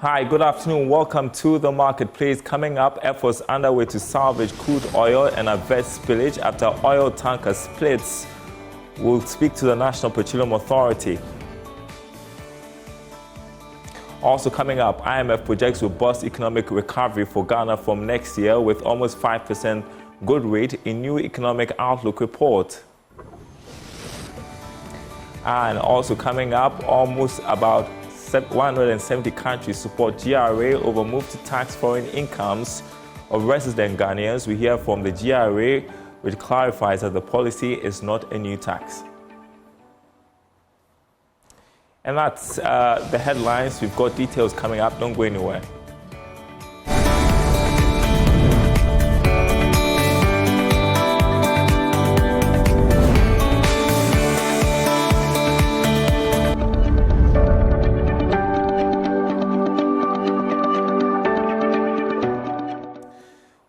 Hi, good afternoon. Welcome to the marketplace. Coming up, efforts underway to salvage crude oil and avert spillage after oil tanker splits. We'll speak to the National Petroleum Authority. Also coming up, IMF projects robust economic recovery for Ghana from next year with almost 5% growth rate in new economic outlook report. And also coming up, almost about 170 countries support GRA over move to tax foreign incomes of resident Ghanaians. We hear from the GRA, which clarifies that the policy is not a new tax. And that's the headlines. We've got details coming up. Don't go anywhere.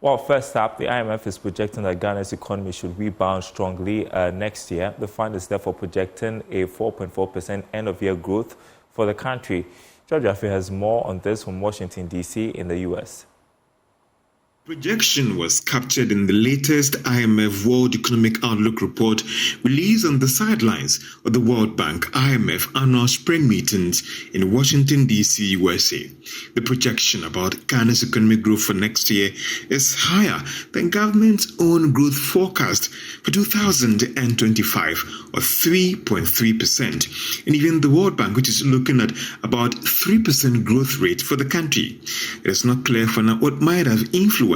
Well, first up, the IMF is projecting that Ghana's economy should rebound strongly next year. The fund is therefore projecting a 4.4% end-of-year growth for the country. George Jaffe has more on this from Washington, D.C. in the U.S. Projection was captured in the latest IMF World Economic Outlook report released on the sidelines of the World Bank IMF annual spring meetings in Washington, D.C., USA. The projection about Ghana's economic growth for next year is higher than government's own growth forecast for 2025 of 3.3%, and even the World Bank, which is looking at about 3% growth rate for the country. It is not clear for now what might have influenced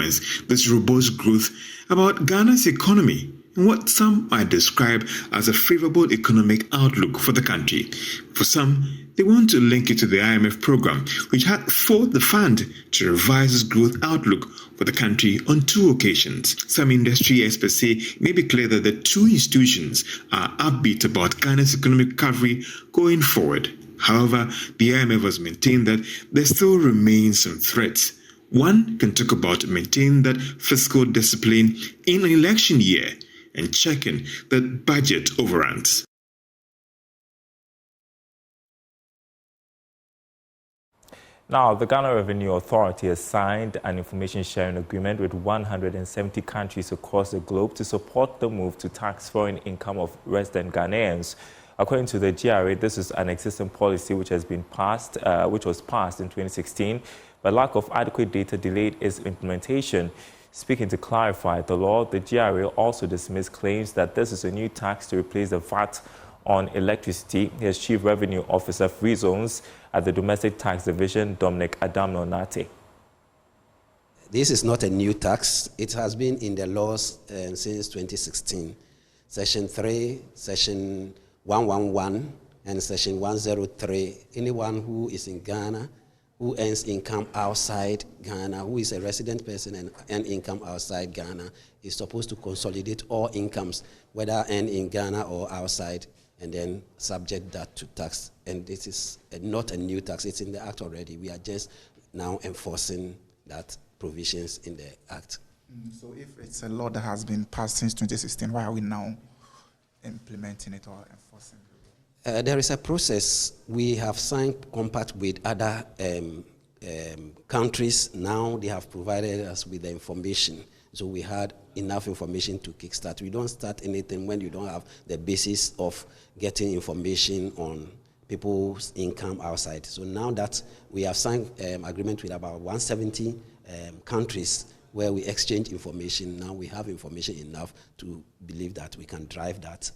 this robust growth about Ghana's economy and what some might describe as a favorable economic outlook for the country. For some, they want to link it to the IMF program, which had forced the fund to revise its growth outlook for the country on two occasions. Some industry experts say it may be clear that the two institutions are upbeat about Ghana's economic recovery going forward. However, the IMF has maintained that there still remains some threats. One can talk about maintaining that fiscal discipline in an election year and checking that budget overruns. Now, the Ghana Revenue Authority has signed an information sharing agreement with 170 countries across the globe to support the move to tax foreign income of resident Ghanaians. According to the GRA, this is an existing policy which was passed in 2016, but lack of adequate data delayed its implementation. Speaking to clarify the law, the GRA also dismissed claims that this is a new tax to replace the VAT on electricity. Here's Chief Revenue Officer Free Zones at the Domestic Tax Division, Dominic Adamno-Nate. This is not a new tax. It has been in the laws since 2016. Section 3, Section 111, and Section 103. Anyone who is in Ghana who earns income outside Ghana, who is a resident person and earns income outside Ghana, is supposed to consolidate all incomes, whether earned in Ghana or outside, and then subject that to tax. And this is not a new tax. It's in the Act already. We are just now enforcing that provisions in the Act. So if it's a law that has been passed since 2016, why are we now implementing it or enforcing it? There is a process. We have signed compact with other countries. Now they have provided us with the information. So we had enough information to kickstart. We don't start anything when you don't have the basis of getting information on people's income outside. So now that we have signed agreement with about 170 countries where we exchange information, now we have information enough to believe that we can drive that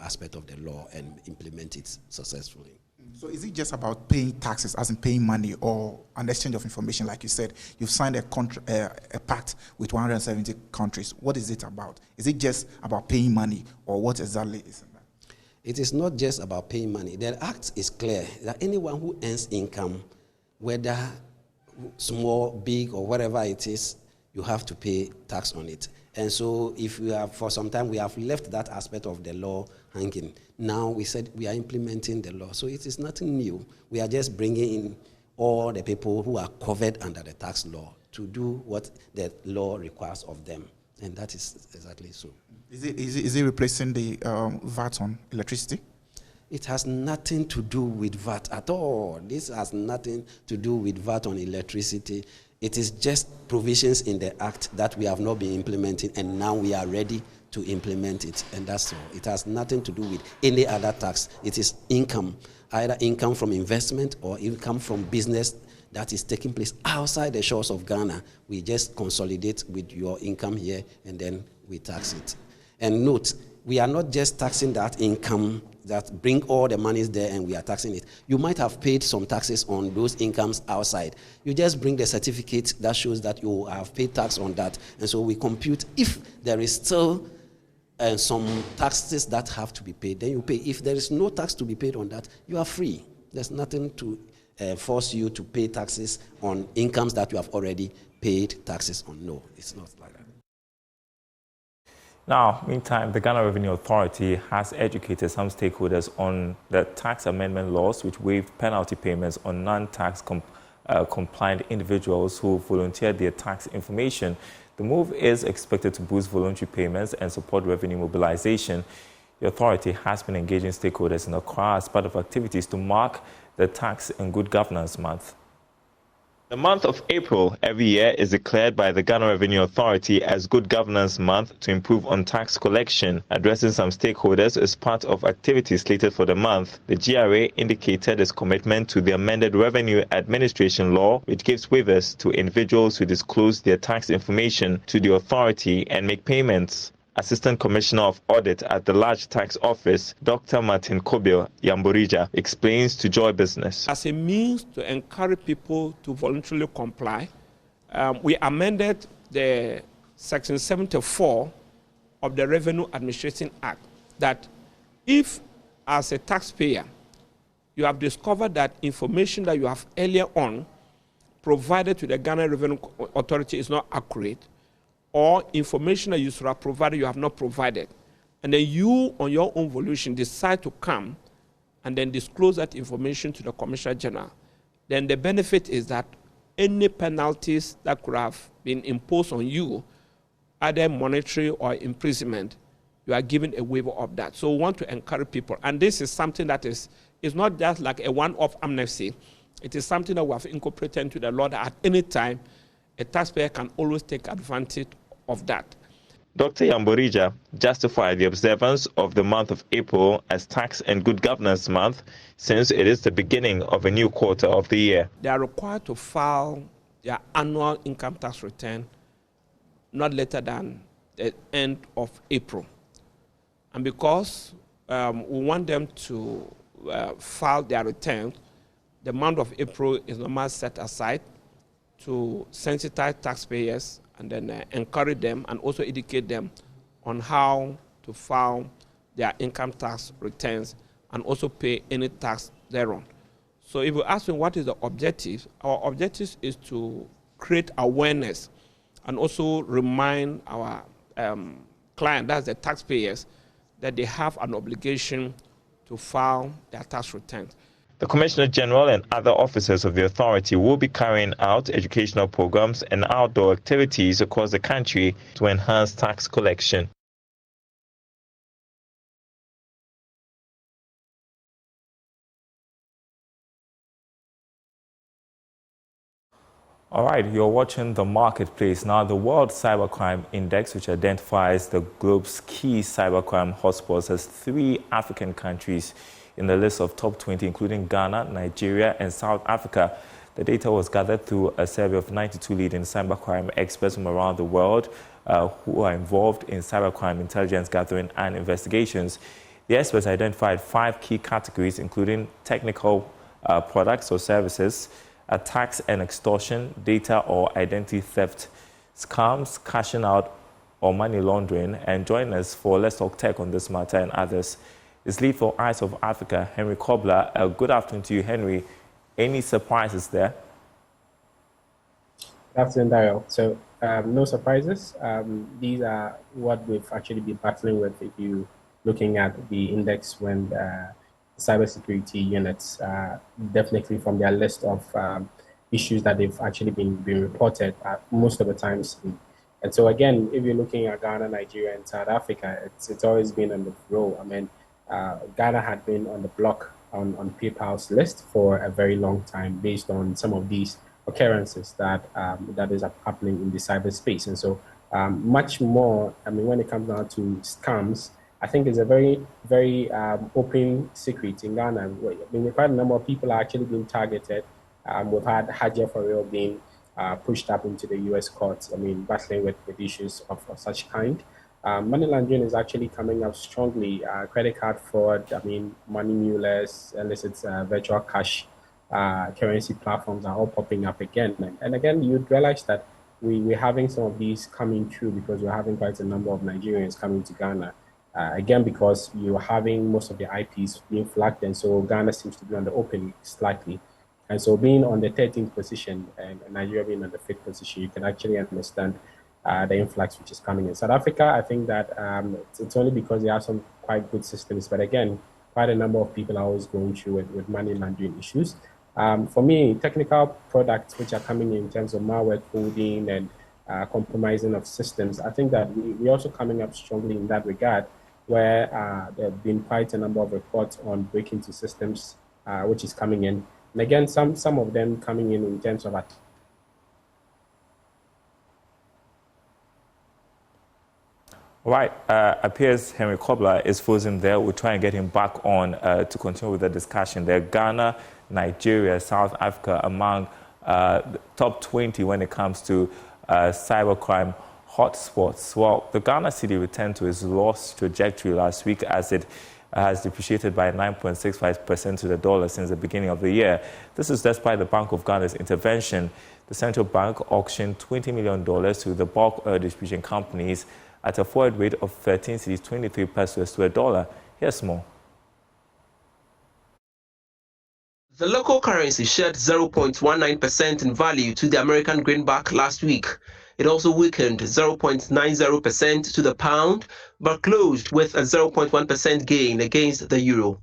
aspect of the law and implement it successfully. So is it just about paying taxes, as in paying money, or an exchange of information? Like you said, you've signed a pact with 170 countries. What is it about? Is it just about paying money, or what exactly is it? It is not just about paying money. The Act is clear that anyone who earns income, whether small, big, or whatever it is, you have to pay tax on it. And so if we have, for some time, we have left that aspect of the law hanging. Now we said we are implementing the law. So it is nothing new. We are just bringing in all the people who are covered under the tax law to do what the law requires of them. And that is exactly so. Is it replacing the VAT on electricity? It has nothing to do with VAT at all. This has nothing to do with VAT on electricity. It is just provisions in the Act that we have not been implementing, and now we are ready to implement it, and that's all. It has nothing to do with any other tax. It is income, either income from investment or income from business that is taking place outside the shores of Ghana. We just consolidate with your income here, and then we tax it. And note, we are not just taxing that income that bring all the monies there and we are taxing it. You might have paid some taxes on those incomes outside. You just bring the certificate that shows that you have paid tax on that. And so we compute if there is still some taxes that have to be paid, then you pay. If there is no tax to be paid on that, you are free. There's nothing to force you to pay taxes on incomes that you have already paid taxes on. No, it's not like that. Now, meantime, the Ghana Revenue Authority has educated some stakeholders on the tax amendment laws which waive penalty payments on non-tax compliant individuals who volunteered their tax information. The move is expected to boost voluntary payments and support revenue mobilization. The authority has been engaging stakeholders in Accra as part of activities to mark the Tax and Good Governance Month. The month of April every year is declared by the Ghana Revenue Authority as Good Governance Month to improve on tax collection. Addressing some stakeholders as part of activities slated for the month, the GRA indicated its commitment to the amended Revenue Administration Law, which gives waivers to individuals who disclose their tax information to the authority and make payments. Assistant Commissioner of Audit at the Large Tax Office, Dr. Martin Kobil Yamborija, explains to Joy Business. As a means to encourage people to voluntarily comply, we amended the Section 74 of the Revenue Administration Act that if, as a taxpayer, you have discovered that information that you have earlier on provided to the Ghana Revenue Authority is not accurate, or information that you should have provided you have not provided, and then you, on your own volition, decide to come and then disclose that information to the Commissioner General, then the benefit is that any penalties that could have been imposed on you, either monetary or imprisonment, you are given a waiver of that. So we want to encourage people. And this is something that is not just like a one-off amnesty. It is something that we have incorporated into the law that at any time, a taxpayer can always take advantage of that. Dr. Yamborija justified the observance of the month of April as Tax and Good Governance Month since it is the beginning of a new quarter of the year. They are required to file their annual income tax return not later than the end of April. And because we want them to file their returns, the month of April is normally set aside to sensitize taxpayers and then encourage them and also educate them on how to file their income tax returns and also pay any tax thereon. So if you ask me what is the objective, our objective is to create awareness and also remind our client, that's the taxpayers, that they have an obligation to file their tax returns. The Commissioner General and other officers of the authority will be carrying out educational programs and outdoor activities across the country to enhance tax collection. All right, you're watching The Marketplace. Now, the World Cybercrime Index, which identifies the globe's key cybercrime hotspots, has 3 African countries in the list of top 20, including Ghana, Nigeria, and South Africa. The data was gathered through a survey of 92 leading cybercrime experts from around the world who are involved in cybercrime intelligence gathering and investigations. The experts identified 5 key categories, including technical products or services, attacks and extortion, data or identity theft, scams, cashing out or money laundering. And join us for Let's Talk Tech on this matter and others is lead for Eyes of Africa, Henry Kobler. Good afternoon to you, Henry. Any surprises there? Good afternoon, Daryl. So no surprises. These are what we've actually been battling with if you're looking at the index when the cybersecurity units, definitely from their list of issues that they've actually been reported most of the times. And so again, if you're looking at Ghana, Nigeria, and South Africa, it's always been on the roll. I mean, Ghana had been on the block on PayPal's list for a very long time based on some of these occurrences that is happening in the cyberspace. And so much more, I mean, when it comes down to scams, I think it's a very, very open secret in Ghana. I mean, quite a number of people are actually being targeted. We've had Haja for real being pushed up into the U.S. courts, I mean, battling with issues of such kind. Money laundering is actually coming up strongly. Credit card fraud, I mean, money mules, illicit virtual cash, currency platforms are all popping up again. And again, you'd realize that we're having some of these coming through because we're having quite a number of Nigerians coming to Ghana. Again, because you're having most of the IPs being flagged, and so Ghana seems to be on the open slightly. And so being on the 13th position and Nigeria being on the 5th position, you can actually understand the influx which is coming in. South Africa, I think that it's only because they have some quite good systems, but again, quite a number of people are always going through with money laundering issues. For me, technical products which are coming in terms of malware coding and compromising of systems, I think that we're also coming up strongly in that regard, where there have been quite a number of reports on breaking into systems, which is coming in. And again, some of them coming in terms of All right, appears Henry Kobler is frozen there. We'll try and get him back on to continue with the discussion there. Ghana, Nigeria, South Africa among the top 20 when it comes to cybercrime hotspots. Well, the Ghana cedi returned to its loss trajectory last week as it has depreciated by 9.65% to the dollar since the beginning of the year. This is despite the Bank of Ghana's intervention. The central bank auctioned $20 million to the bulk oil distribution companies at a forward rate of 13 cedis 23 pesos to a dollar. Here's more. The local currency shed 0.19% in value to the American greenback last week. It also weakened 0.90% to the pound, but closed with a 0.1% gain against the euro.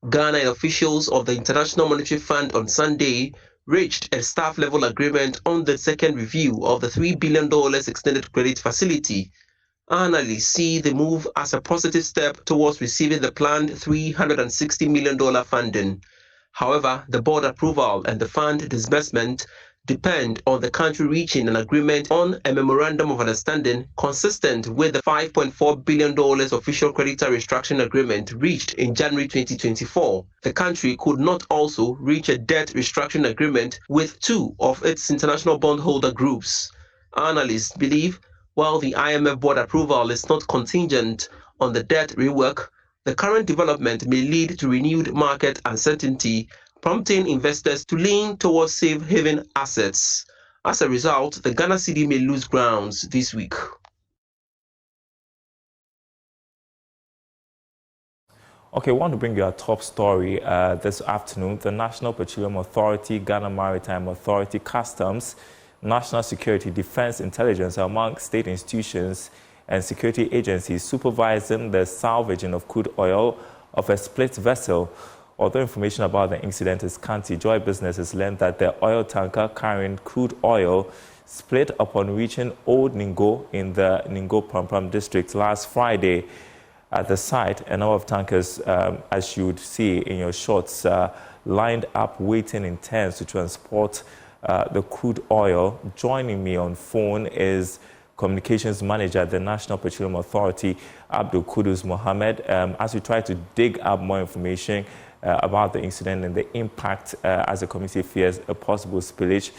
Ghana officials of the International Monetary Fund on Sunday reached a staff-level agreement on the second review of the $3 billion extended credit facility. Analysts see the move as a positive step towards receiving the planned $360 million funding. However, the board approval and the fund disbursement depend on the country reaching an agreement on a memorandum of understanding consistent with the $5.4 billion official creditor restructuring agreement reached in January 2024. The country could not also reach a debt restructuring agreement with two of its international bondholder groups. Analysts believe while the IMF board approval is not contingent on the debt rework, the current development may lead to renewed market uncertainty, prompting investors to lean towards safe haven assets. As a result, the Ghana cedi may lose grounds this week. Okay, I want to bring you a top story this afternoon. The National Petroleum Authority, Ghana Maritime Authority, Customs, National Security, Defense, Intelligence are among state institutions and security agencies supervising the salvaging of crude oil of a split vessel. Although information about the incident is scanty, Joy Business has learned that the oil tanker carrying crude oil split upon reaching Old Ningo in the Ningo Prampram district last Friday. At the site, a number of tankers, as you would see in your shots, lined up waiting in turns to transport the crude oil. Joining me on phone is Communications Manager at the National Petroleum Authority, Abdul Kudus Mohammed, as we try to dig up more information about the incident and the impact as the committee fears a possible spillage.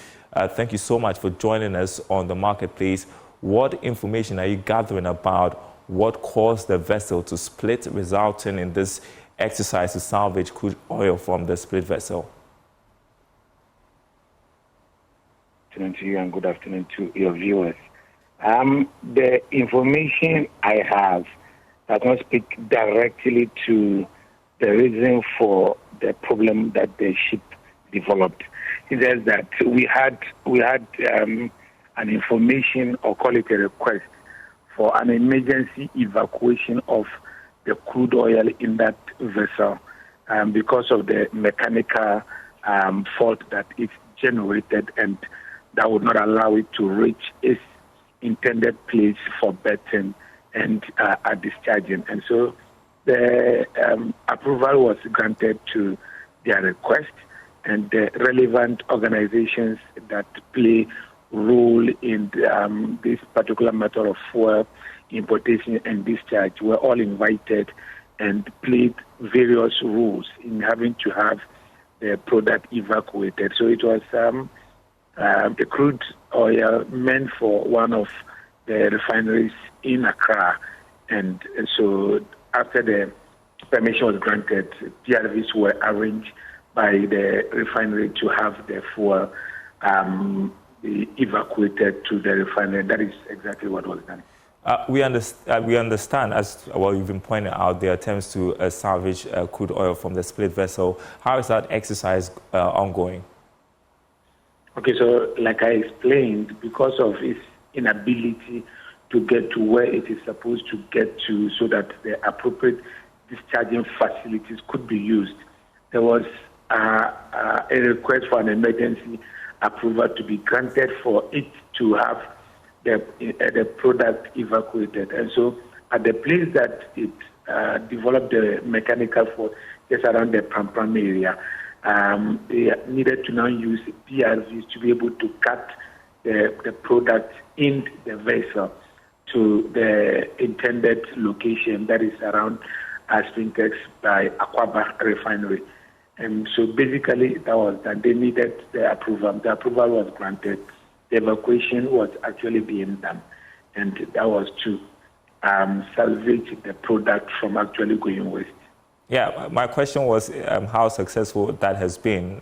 Thank you so much for joining us on the marketplace. What information are you gathering about what caused the vessel to split, resulting in this exercise to salvage crude oil from the split vessel? Good afternoon to you and good afternoon to your viewers. The information I have does not speak directly to the reason for the problem that the ship developed. It says that we had an information, or call it a request, for an emergency evacuation of the crude oil in that vessel because of the mechanical fault that it generated, and that would not allow it to reach its intended place for berthing and discharging. And so the approval was granted to their request, and the relevant organizations that play role in this particular matter of fuel importation and discharge were all invited and played various roles in having to have the product evacuated. So it was the crude oil meant for one of the refineries in Accra, and so after the permission was granted, PRVs were arranged by the refinery to have the fuel be evacuated to the refinery. That is exactly what was done. We understand, as well you've been pointing out, there are attempts to salvage crude oil from the split vessel. How is that exercise ongoing? Okay, so like I explained, because of its inability to get to where it is supposed to get to so that the appropriate discharging facilities could be used, there was a request for an emergency approval to be granted for it to have the product evacuated. And so at the place that it developed the mechanical fault just around the Pampram area, they needed to now use PRVs to be able to cut the product in the vessel to the intended location, that is around Spintex by Akwaba refinery. And so basically that was that they needed the approval. The approval was granted. The evacuation was actually being done. And that was to salvage the product from actually going waste. Yeah, my question was how successful that has been.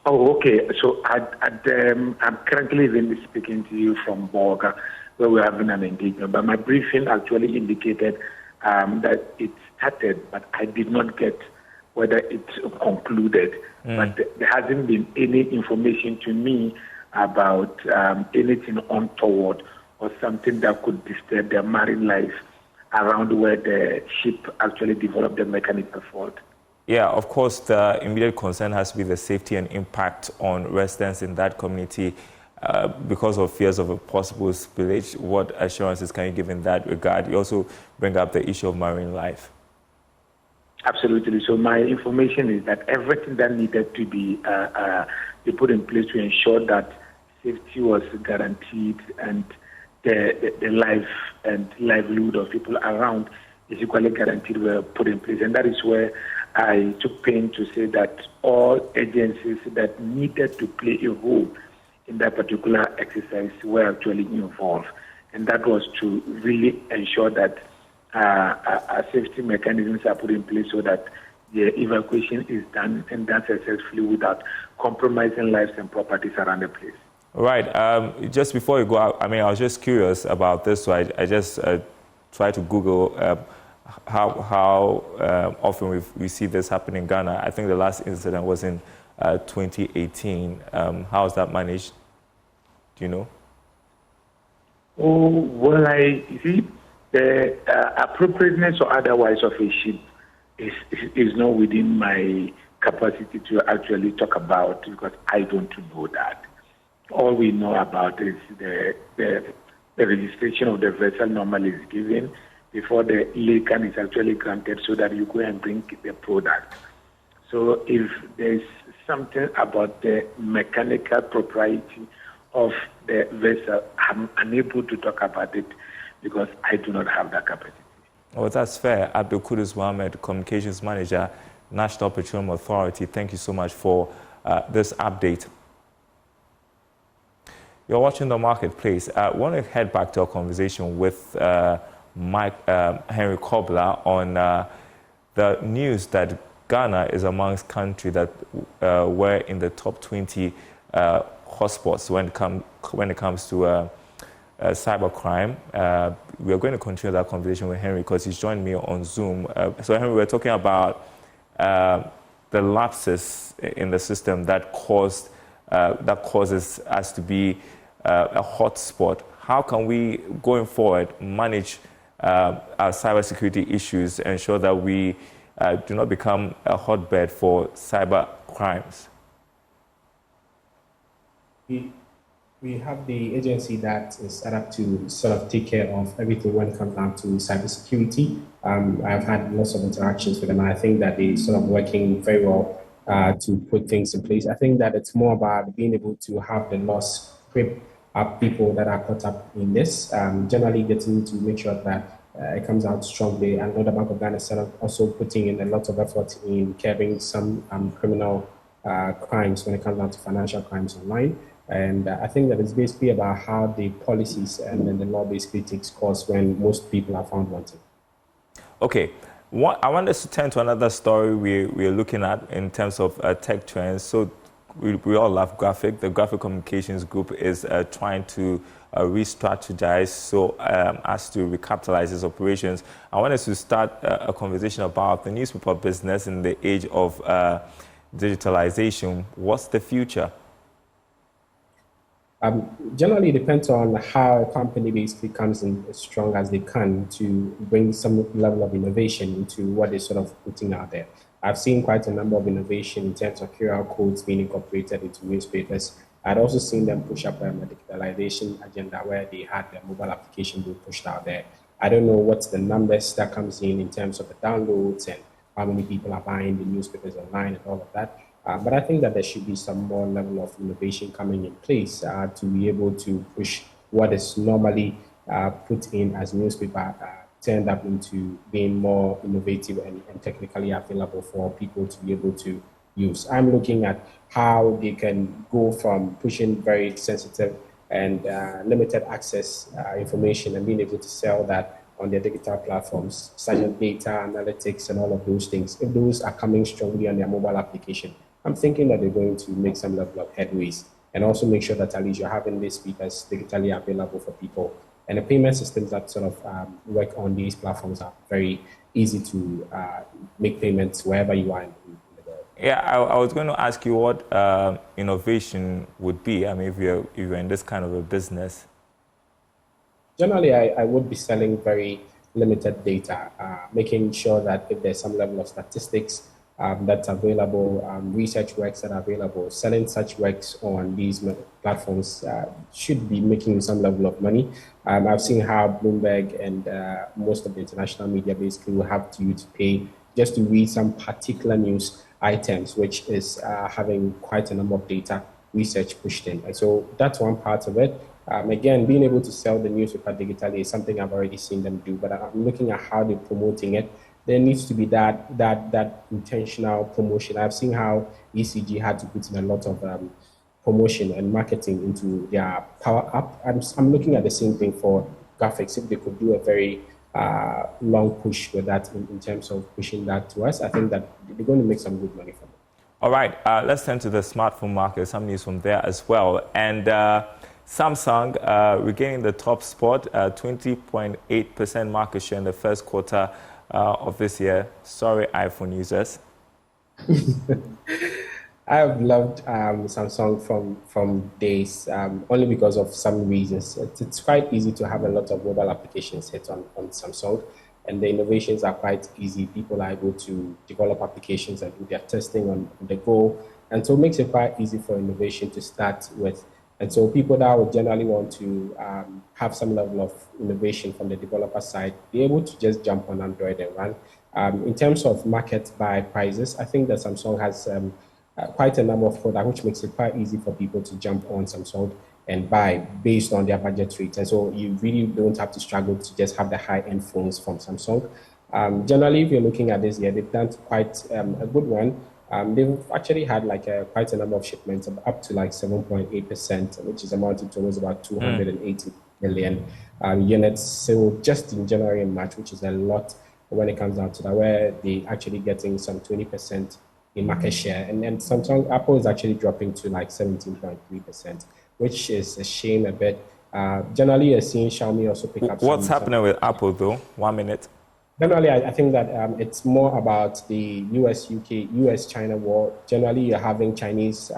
Oh, okay. So I'm currently even speaking to you from Borga, where we're having an engagement. But my briefing actually indicated that it started, but I did not get whether it concluded. But there hasn't been any information to me about anything untoward or something that could disturb their marine life around where the ship actually developed the mechanical fault. Yeah, of course, the immediate concern has to be the safety and impact on residents in that community because of fears of a possible spillage. What assurances can you give in that regard? You also bring up the issue of marine life. Absolutely. So my information is that everything that needed to be put in place to ensure that safety was guaranteed and the life and livelihood of people around is equally guaranteed were put in place. And that is where I took pain to say that all agencies that needed to play a role in that particular exercise were actually involved. And that was to really ensure that safety mechanisms are put in place so that the evacuation is done and done successfully without compromising lives and properties around the place. Right. Just before you go out, I was just curious about this, so I just tried to Google how often we see this happen in Ghana. I think the last incident was in 2018. How is that managed? Do you know? Oh, well, you see, the appropriateness or otherwise of a ship is not within my capacity to actually talk about because I don't know that. All we know about is the registration of the vessel normally is given before the license is actually granted so that you go and bring the product. So if there's something about the mechanical propriety of the vessel, I'm unable to talk about it because I do not have that capacity. Oh, that's fair. Abdul Kudus Mohammed, Communications Manager, National Petroleum Authority. Thank you so much for this update. You're watching The Marketplace. I want to head back to our conversation with Henry Kobler on the news that Ghana is amongst countries that were in the top 20 hotspots when it comes to cybercrime. We are going to continue that conversation with Henry because he's joined me on Zoom. So Henry, we're talking about the lapses in the system that causes us to be a hotspot. How can we, going forward, manage our cybersecurity issues and ensure that we do not become a hotbed for cyber crimes? We have the agency that is set up to sort of take care of everything when it comes down to cybersecurity. I've had lots of interactions with them, and I think that they're sort of working very well to put things in place. I think that it's more about being able to have the laws equip people that are caught up in this, generally getting to make sure that it comes out strongly. I know the Bank of Ghana is also putting in a lot of effort in curbing some criminal crimes when it comes down to financial crimes online. And I think that it's basically about how the policies and then the law basically takes course when most people are found wanting. Okay. I want us to turn to another story we're looking at in terms of tech trends. So we all love graphic. The Graphic Communications Group is trying to re-strategize so as to recapitalize its operations. I want us to start a conversation about the newspaper business in the age of digitalization. What's the future? Generally, it depends on how a company basically comes in as strong as they can to bring some level of innovation into what they're sort of putting out there. I've seen quite a number of innovation in terms of QR codes being incorporated into newspapers. I'd also seen them push up a digitalization agenda where they had their mobile application being pushed out there. I don't know what's the numbers that comes in terms of the downloads and how many people are buying the newspapers online and all of that. But I think that there should be some more level of innovation coming in place to be able to push what is normally put in as newspaper, turned up into being more innovative and technically available for people to be able to use. I'm looking at how they can go from pushing very sensitive and limited access information and being able to sell that on their digital platforms, such as data, analytics, and all of those things. If those are coming strongly on their mobile application, I'm thinking that they're going to make some level of headways and also make sure that at least you're having these speakers digitally available for people. And the payment systems that sort of work on these platforms are very easy to make payments wherever you are in the world. Yeah, I was going to ask you what innovation would be. I mean, if you're in this kind of a business. Generally, I would be selling very limited data, making sure that if there's some level of statistics that's available, research works that are available, selling such works on these platforms should be making some level of money. I've seen how Bloomberg and most of the international media basically will have to pay just to read some particular news items, which is having quite a number of data research pushed in. And so that's one part of it. Again, being able to sell the newspaper digitally is something I've already seen them do, but I'm looking at how they're promoting it. There needs to be that intentional promotion. I've seen how ECG had to put in a lot of promotion and marketing into their Power App. I'm looking at the same thing for graphics. If they could do a very long push with that in terms of pushing that to us, I think that they're going to make some good money from it. All right, let's turn to the smartphone market. Some news from there as well. And Samsung regaining the top spot, 20.8% market share in the first quarter of this year. Sorry, iPhone users. I've loved Samsung from days, only because of some reasons. It's quite easy to have a lot of mobile applications hit on Samsung, and the innovations are quite easy. People are able to develop applications and do their testing on the go, and so it makes it quite easy for innovation to start with. And so people that would generally want to have some level of innovation from the developer side, be able to just jump on Android and run. In terms of market buy prices, I think that Samsung has quite a number of products, which makes it quite easy for people to jump on Samsung and buy based on their budget rates. And so you really don't have to struggle to just have the high-end phones from Samsung. Generally, if you're looking at this year, they've done quite a good one. They've actually had quite a number of shipments of up to 7.8%, which is amounting to almost about 280 million units. So just in January and March, which is a lot when it comes down to that, where they actually getting some 20% in market share. And then Samsung, Apple is actually dropping to 17.3%, which is a shame a bit. Generally, you're seeing Xiaomi also pick up. What's happening with Apple though? 1 minute. Generally, I think that it's more about the US-China war. Generally, you're having Chinese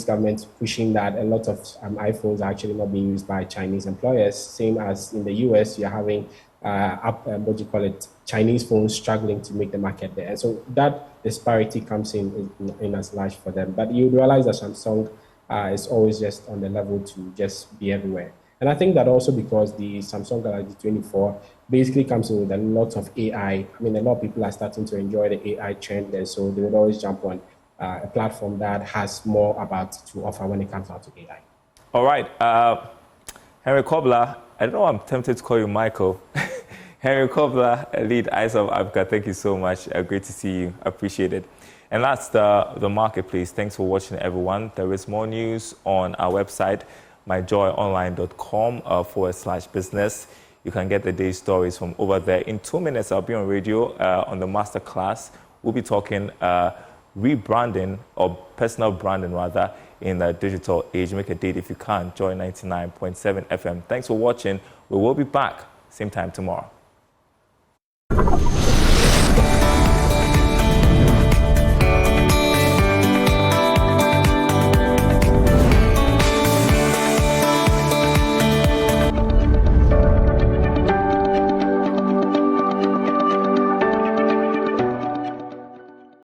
government pushing that a lot of iPhones are actually not being used by Chinese employers. Same as in the US, you're having Chinese phones struggling to make the market there. And so that disparity comes in as large for them. But you realize that Samsung it's always just on the level to just be everywhere. And I think that also because the Samsung Galaxy 24 basically comes in with a lot of AI. I mean, a lot of people are starting to enjoy the AI trend, and so they would always jump on a platform that has more about to offer when it comes down to AI. All right. Henry Kobler, I don't know, I'm tempted to call you Michael. Henry Kobler, lead Eyes of Africa, thank you so much. Great to see you. Appreciate it. And that's the marketplace. Thanks for watching, everyone. There is more news on our website, myjoyonline.com/business. You can get the day's stories from over there. In 2 minutes, I'll be on radio on the masterclass. We'll be talking rebranding, or personal branding rather, in the digital age. Make a date if you can. Joy 99.7 FM. Thanks for watching. We will be back same time tomorrow.